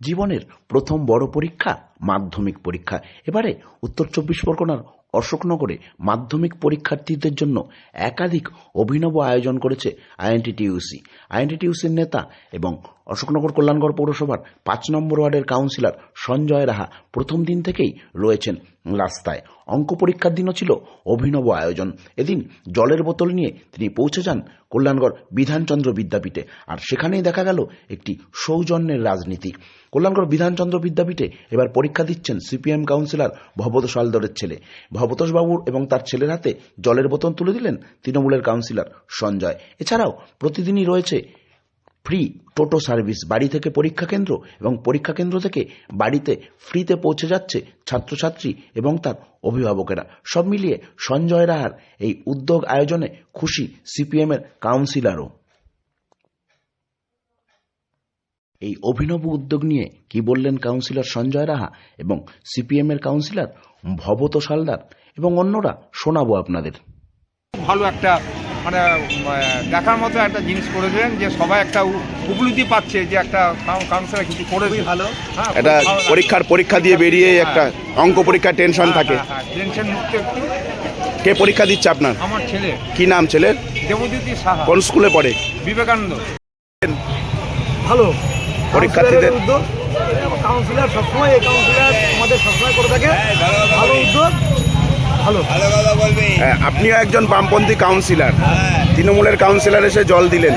জীবনের প্রথম বড় পরীক্ষা মাধ্যমিক পরীক্ষা। এবারে উত্তর ২৪ পরগনার অশোকনগরে মাধ্যমিক পরীক্ষার্থীদের জন্য একাধিক অভিনব আয়োজন করেছে আইএনটিটিইউসি। আইএনটিটিইউসির নেতা এবং অশোকনগর কল্যাণগড় পৌরসভার ৫ নম্বর ওয়ার্ডের কাউন্সিলর সঞ্জয় রাহা প্রথম দিন থেকেই রয়েছেন রাস্তায়। অঙ্ক পরীক্ষার দিনও ছিল অভিনব আয়োজন। এদিন জলের বোতল নিয়ে তিনি পৌঁছে যান কল্যাণগড় বিধানচন্দ্র বিদ্যাপীঠে, আর সেখানেই দেখা গেল একটি সৌজন্যের রাজনীতি। কল্যাণগড় বিধানচন্দ্র বিদ্যাপীঠে এবার পরীক্ষা দিচ্ছেন সিপিএম কাউন্সিলর ভবতোষ হালদারের ছেলে। ভবতোষবাবুর এবং তার ছেলের হাতে জলের বোতল তুলে দিলেন তৃণমূলের কাউন্সিলর সঞ্জয়। এছাড়াও প্রতিদিনই রয়েছে ফ্রি টোটো সার্ভিস। বাড়ি থেকে পরীক্ষা কেন্দ্র এবং পরীক্ষা কেন্দ্র থেকে বাড়িতে ফ্রিতে পৌঁছে যাচ্ছে ছাত্রছাত্রী এবং তার অভিভাবকেরা। সব মিলিয়ে সঞ্জয় রাহার এই উদ্যোগ আয়োজনে খুশি সিপিএমের কাউন্সিলরও। এই অভিনব উদ্যোগ নিয়ে কি বললেন কাউন্সিলর সঞ্জয় রাহা এবং সিপিএমের কাউন্সিলর ভবতোষ হালদার এবং অন্যরা, শোনাবো আপনাদের। ভালো একটা দেখার মতো একটা জিনিস করে দিলেন, যে সবাই একটা উপলব্ধি পাচ্ছে যে একটা কাউন্সিলর কিছু করে ভালো। এটা পরীক্ষা দিয়ে বেরিয়ে একটা অঙ্ক পরীক্ষার টেনশন থাকে, টেনশন মুক্ত একটু। কে পরীক্ষা দিচ্ছে আপনার? আমার ছেলে। কি নাম ছেলের? দেবজ্যোতি সাহা। কোন স্কুলে পড়ে? বিবেকানন্দ। ভালো পরীক্ষার্থীদের উদ্যোগ। কাউন্সিলর সবসময় এই কাউন্সিলর আমাদের সবসময় করে থাকে, ভালো উদ্যোগ, ভালো। আপনিও একজন বামপন্থী কাউন্সিলর, তৃণমূলের কাউন্সিলর এসে জল দিলেন।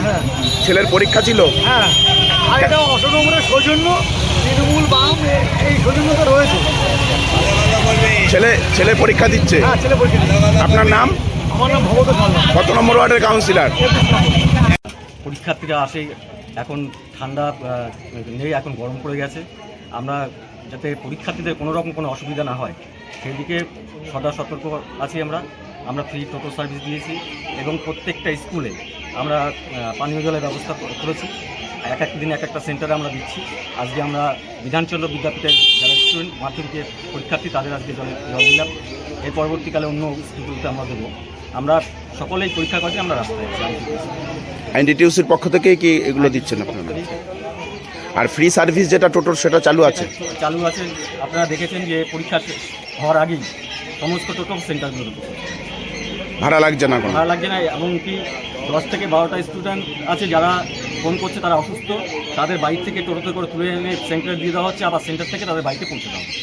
ছেলের পরীক্ষা ছিল। হ্যাঁ, আর এটা অশোকনগরের সৌজন্য, তৃণমূল বাম এই সৌজন্যতা রয়েছে। ছেলে পরীক্ষা দিচ্ছে। হ্যাঁ, ছেলে পরীক্ষা দিচ্ছে। আপনার নাম? আমার নাম ভবতোষ হালদার। কত নম্বর ওয়ার্ডের কাউন্সিলর? পরীক্ষার্থীরা আসে, এখন ঠান্ডা নেই, এখন গরম পড়ে গেছে। আমরা যাতে পরীক্ষার্থীদের কোনো রকম কোনো অসুবিধা না হয় সেই দিকে সদা সতর্ক আছি। আমরা ফ্রি টোটো সার্ভিস দিয়েছি এবং প্রত্যেকটা স্কুলে আমরা পানীয় জলের ব্যবস্থা করেছি। এক এক দিন এক একটা সেন্টারে আমরা দিচ্ছি। আজকে আমরা বিধানচন্দ্র বিদ্যাপীঠের যারা স্টুডেন্ট মাধ্যমিকের পরীক্ষার্থী তাদের আজকে জল দিলাম। এর পরবর্তীকালে অন্য স্কুলগুলোতে আমরা দেবো। আমরা সকলেই পরীক্ষা করছি, আমরা রাস্তায় আছি। আইএনটিটিইউসির পক্ষ থেকে কি এগুলো দিচ্ছেন আপনারা? আর ফ্রি সার্ভিস যেটা টোটোর, সেটা চালু আছে? চালু আছে। আপনারা দেখেছেন যে পরীক্ষা হওয়ার আগেই সমস্ত টোটো সেন্টারগুলো ভাড়া লাগছে না? ভাড়া লাগছে না। এমনকি 10 থেকে 12টা স্টুডেন্ট আছে যারা ফোন করছে, তারা অসুস্থ, তাদের বাড়ি থেকে টোটোতে করে তুলে এনে সেন্টারে দিয়ে দেওয়া হচ্ছে, আবার সেন্টার থেকে তাদের বাড়িতে পৌঁছে দেওয়া হচ্ছে।